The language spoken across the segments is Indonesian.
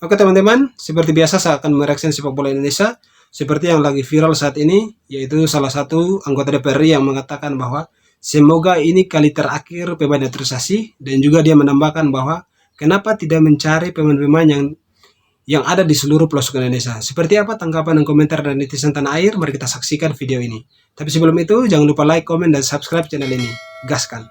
Oke teman-teman, seperti biasa saya akan mereaksi sepak bola Indonesia seperti yang lagi viral saat ini, yaitu salah satu anggota DPR yang mengatakan bahwa semoga ini kali terakhir pemain naturalisasi, dan juga dia menambahkan bahwa kenapa tidak mencari pemain-pemain yang ada di seluruh pelosok Indonesia. Seperti apa tanggapan dan komentar dari netizen tanah air? Mari kita saksikan video ini. Tapi sebelum itu, jangan lupa like, komen, dan subscribe channel ini. Gaskan!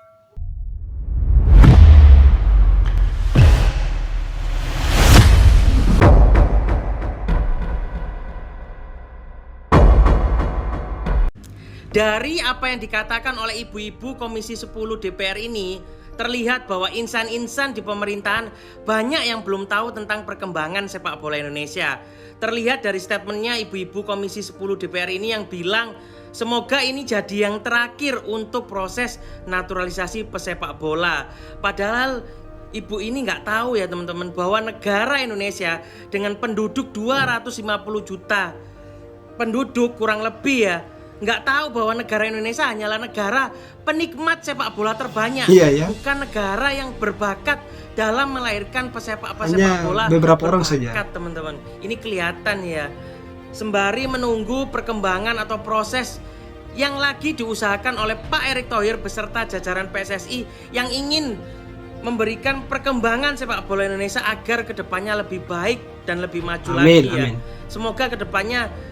Dari apa yang dikatakan oleh ibu-ibu Komisi 10 DPR ini, terlihat bahwa insan-insan di pemerintahan banyak yang belum tahu tentang perkembangan sepak bola Indonesia. Terlihat dari statementnya ibu-ibu Komisi 10 DPR ini yang bilang semoga ini jadi yang terakhir untuk proses naturalisasi pesepak bola. Padahal ibu ini nggak tahu ya teman-teman, bahwa negara Indonesia dengan penduduk 250 juta penduduk kurang lebih ya, nggak tahu bahwa negara Indonesia hanyalah negara penikmat sepak bola terbanyak, bukan negara yang berbakat dalam melahirkan pesepak bola beberapa orang saja, teman-teman. Ini kelihatan ya, sembari menunggu perkembangan atau proses yang lagi diusahakan oleh Pak Erick Thohir beserta jajaran PSSI yang ingin memberikan perkembangan sepak bola Indonesia agar kedepannya lebih baik dan lebih maju lagi ya. Semoga kedepannya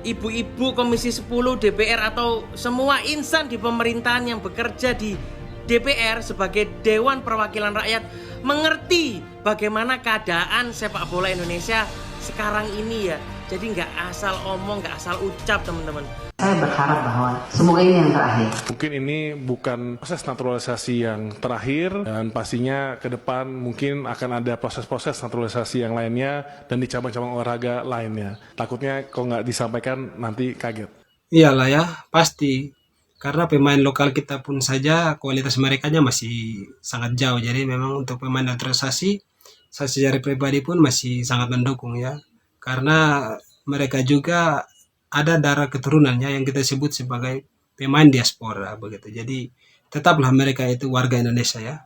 ibu-ibu Komisi 10 DPR atau semua insan di pemerintahan yang bekerja di DPR sebagai Dewan Perwakilan Rakyat mengerti bagaimana keadaan sepak bola Indonesia sekarang ini ya. Jadi nggak asal omong, nggak asal ucap teman-teman. Saya berharap bahwa semoga ini yang terakhir. Mungkin ini bukan proses naturalisasi yang terakhir, dan pastinya ke depan mungkin akan ada proses-proses naturalisasi yang lainnya dan di cabang-cabang olahraga lainnya. Takutnya kalau nggak disampaikan nanti kaget. Iyalah ya, pasti. Karena pemain lokal kita pun saja kualitas mereka masih sangat jauh. Jadi memang untuk pemain naturalisasi, saya secara pribadi pun masih sangat mendukung ya. Karena mereka juga ada darah keturunannya yang kita sebut sebagai pemain diaspora begitu. Jadi tetaplah mereka itu warga Indonesia ya.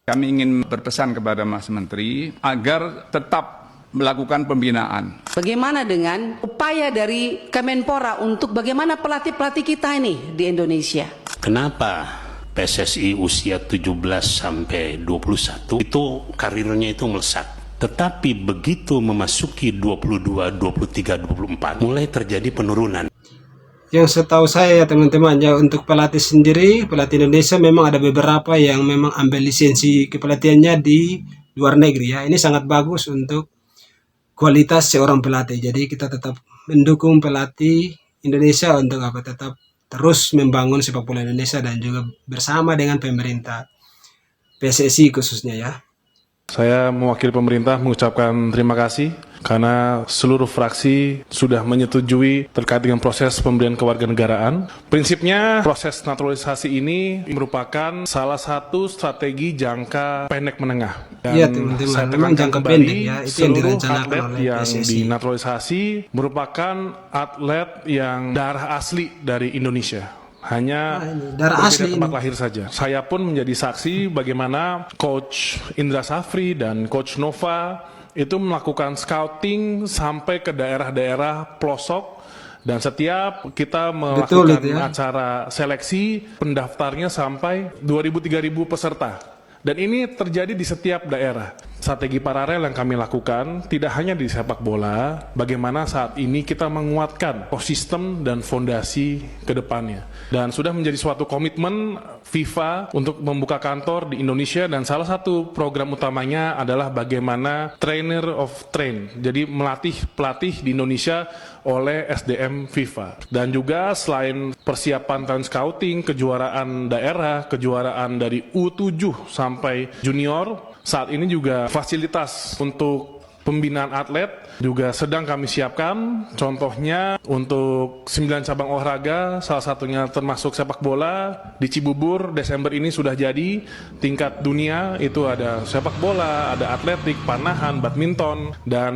Kami ingin berpesan kepada Mas Menteri agar tetap melakukan pembinaan. Bagaimana dengan upaya dari Kemenpora untuk bagaimana pelatih-pelatih kita ini di Indonesia? Kenapa PSSI usia 17 sampai 21 itu karirnya itu melesat? Tetapi begitu memasuki 22, 23, 24 mulai terjadi penurunan. Yang setahu saya ya teman-teman ya, untuk pelatih sendiri, pelatih Indonesia memang ada beberapa yang memang ambil lisensi kepelatihannya di luar negeri ya. Ini sangat bagus untuk kualitas seorang pelatih. Jadi kita tetap mendukung pelatih Indonesia untuk tetap terus membangun sepak bola Indonesia dan juga bersama dengan pemerintah PSSI khususnya ya. Saya mewakili pemerintah mengucapkan terima kasih karena seluruh fraksi sudah menyetujui terkait dengan proses pemberian kewarganegaraan. Prinsipnya proses naturalisasi ini merupakan salah satu strategi jangka pendek menengah. Iya teman-teman, memang jangka pendek ya, itu yang direncanakan oleh yang PSSI. dinaturalisasi merupakan atlet yang darah asli dari Indonesia. Hanya darah asli tempat lahir saja. Saya pun menjadi saksi bagaimana Coach Indra Safri dan Coach Nova itu melakukan scouting sampai ke daerah-daerah pelosok, dan setiap kita melakukan acara seleksi pendaftarnya sampai 2.000-3.000 peserta. Dan ini terjadi di setiap daerah. Strategi paralel yang kami lakukan tidak hanya di sepak bola, bagaimana saat ini kita menguatkan ekosistem dan fondasi ke depannya. Dan sudah menjadi suatu komitmen FIFA untuk membuka kantor di Indonesia, dan salah satu program utamanya adalah bagaimana trainer of train, jadi melatih pelatih di Indonesia oleh SDM FIFA. Dan juga selain persiapan talent scouting, kejuaraan daerah, kejuaraan dari U7 sampai junior, saat ini juga fasilitas untuk Pembinaan atlet juga sedang kami siapkan, contohnya untuk 9 cabang olahraga, salah satunya termasuk sepak bola. Di Cibubur Desember ini sudah jadi tingkat dunia, itu ada sepak bola, ada atletik, panahan, badminton, dan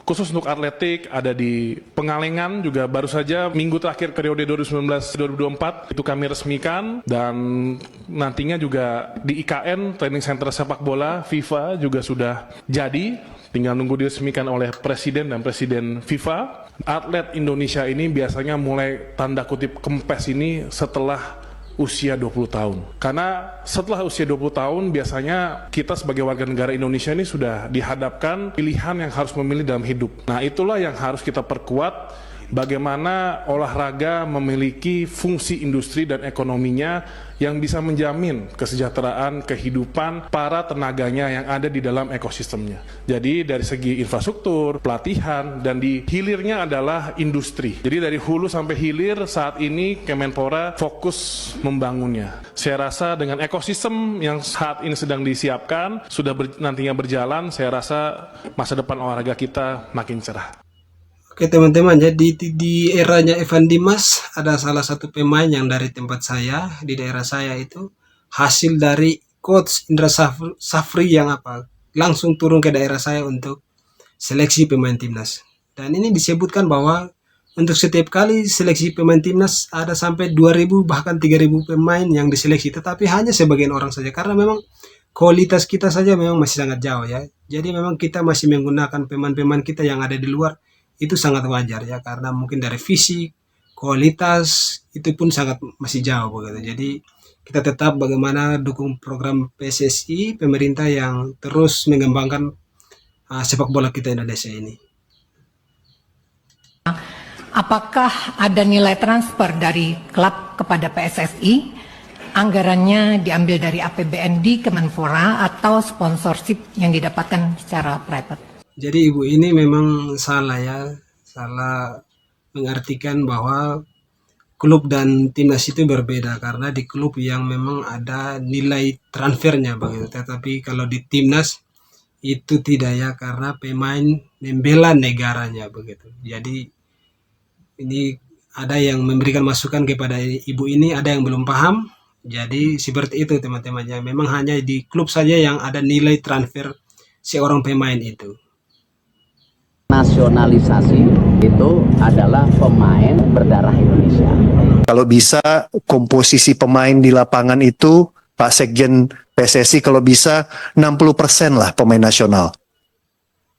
khusus untuk atletik ada di Pengalengan juga baru saja minggu terakhir periode 2019-2024 itu kami resmikan, dan nantinya juga di IKN Training Center Sepak Bola FIFA juga sudah jadi. Tinggal nunggu diresmikan oleh Presiden dan Presiden FIFA. Atlet Indonesia ini biasanya mulai tanda kutip kempes ini setelah usia 20 tahun. Karena setelah usia 20 tahun biasanya kita sebagai warga negara Indonesia ini sudah dihadapkan pilihan yang harus memilih dalam hidup. Nah, itulah yang harus kita perkuat. Bagaimana olahraga memiliki fungsi industri dan ekonominya yang bisa menjamin kesejahteraan kehidupan para tenaganya yang ada di dalam ekosistemnya. Jadi dari segi infrastruktur, pelatihan, dan di hilirnya adalah industri. Jadi dari hulu sampai hilir saat ini Kemenpora fokus membangunnya. Saya rasa dengan ekosistem yang saat ini sedang disiapkan, sudah nantinya berjalan, saya rasa masa depan olahraga kita makin cerah. Oke teman-teman, jadi di eranya Evan Dimas ada salah satu pemain yang dari tempat saya, di daerah saya itu hasil dari Coach Indra Safri yang langsung turun ke daerah saya untuk seleksi pemain timnas. Dan ini disebutkan bahwa untuk setiap kali seleksi pemain timnas ada sampai 2.000 bahkan 3.000 pemain yang diseleksi, tetapi hanya sebagian orang saja karena memang kualitas kita saja memang masih sangat jauh ya. Jadi memang kita masih menggunakan pemain-pemain kita yang ada di luar. Itu sangat wajar ya, karena mungkin dari fisik, kualitas itu pun sangat masih jauh begitu. Jadi kita tetap bagaimana dukung program PSSI, pemerintah yang terus mengembangkan sepak bola kita Indonesia ini. Apakah ada nilai transfer dari klub kepada PSSI? Anggarannya diambil dari APBN Kemenpora atau sponsorship yang didapatkan secara private? Jadi ibu ini memang salah ya, salah mengartikan bahwa klub dan timnas itu berbeda, karena di klub yang memang ada nilai transfernya begitu, tetapi kalau di timnas itu tidak ya, karena pemain membela negaranya begitu. Jadi ini ada yang memberikan masukan kepada ibu ini, ada yang belum paham. Jadi seperti itu teman-temannya, memang hanya di klub saja yang ada nilai transfer seorang pemain itu. Nasionalisasi itu adalah pemain berdarah Indonesia. Kalau bisa komposisi pemain di lapangan itu, Pak Sekjen PSSI kalau bisa 60% lah pemain nasional.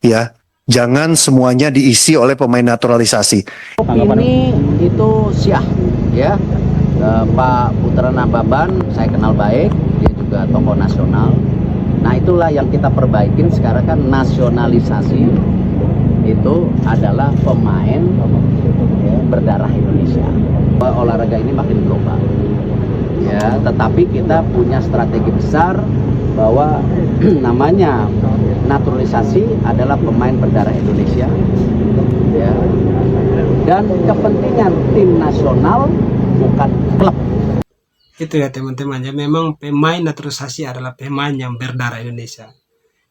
Ya, jangan semuanya diisi oleh pemain naturalisasi. Ini itu syah, ya. Pak Putra Nababan saya kenal baik, dia juga tokoh nasional. Nah itulah yang kita perbaikin sekarang kan, nasionalisasi itu adalah pemain berdarah Indonesia. Olahraga ini makin global, ya. Tetapi kita punya strategi besar bahwa namanya naturalisasi adalah pemain berdarah Indonesia, ya. Dan kepentingan tim nasional bukan klub. Itu ya teman-teman ya, memang pemain naturalisasi adalah pemain yang berdarah Indonesia,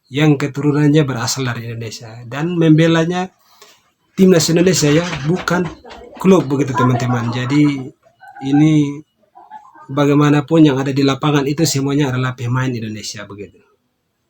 yang keturunannya berasal dari Indonesia dan membelanya timnas Indonesia ya, bukan klub begitu teman-teman. Jadi ini bagaimanapun yang ada di lapangan itu semuanya adalah pemain Indonesia begitu.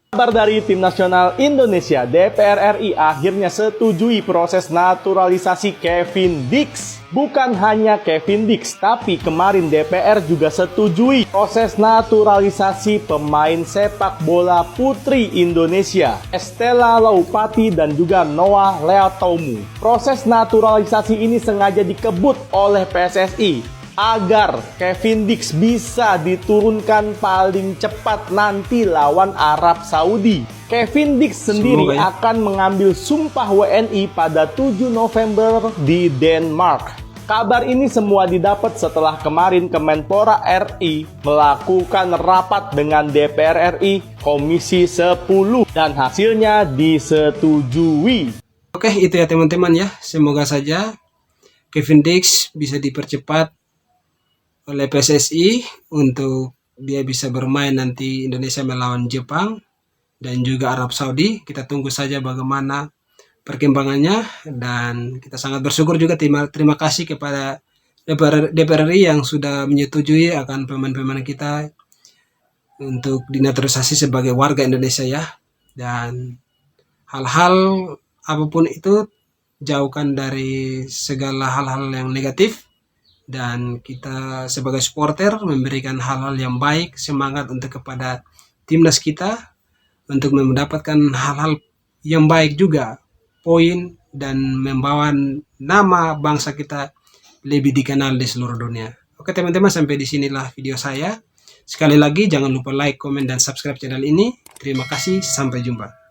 Kabar dari Tim Nasional Indonesia, DPR RI akhirnya setujui proses naturalisasi Kevin Dix. Bukan hanya Kevin Dix, tapi kemarin DPR juga setujui proses naturalisasi pemain sepak bola putri Indonesia, Estella Laupati dan juga Noah Leatomu. Proses naturalisasi ini sengaja dikebut oleh PSSI agar Kevin Dix bisa diturunkan paling cepat nanti lawan Arab Saudi. Kevin Dix sendiri akan mengambil sumpah WNI pada 7 November di Denmark. Kabar ini semua didapat setelah kemarin Kemenpora RI melakukan rapat dengan DPR RI Komisi 10 dan hasilnya disetujui. Oke, itu ya teman-teman ya. Semoga saja Kevin Dix bisa dipercepat oleh PSSI untuk dia bisa bermain nanti Indonesia melawan Jepang dan juga Arab Saudi. Kita tunggu saja bagaimana perkembangannya, dan kita sangat bersyukur juga, terima kasih kepada DPR RI yang sudah menyetujui akan pemain-pemain kita untuk dinaturalisasi sebagai warga Indonesia ya. Dan hal-hal apapun itu jauhkan dari segala hal-hal yang negatif, dan kita sebagai supporter memberikan hal-hal yang baik, semangat untuk kepada timnas kita untuk mendapatkan hal-hal yang baik juga, poin, dan membawa nama bangsa kita lebih dikenal di seluruh dunia. Oke teman-teman, sampai di sinilah video saya. Sekali lagi jangan lupa like, komen, dan subscribe channel ini. Terima kasih, sampai jumpa.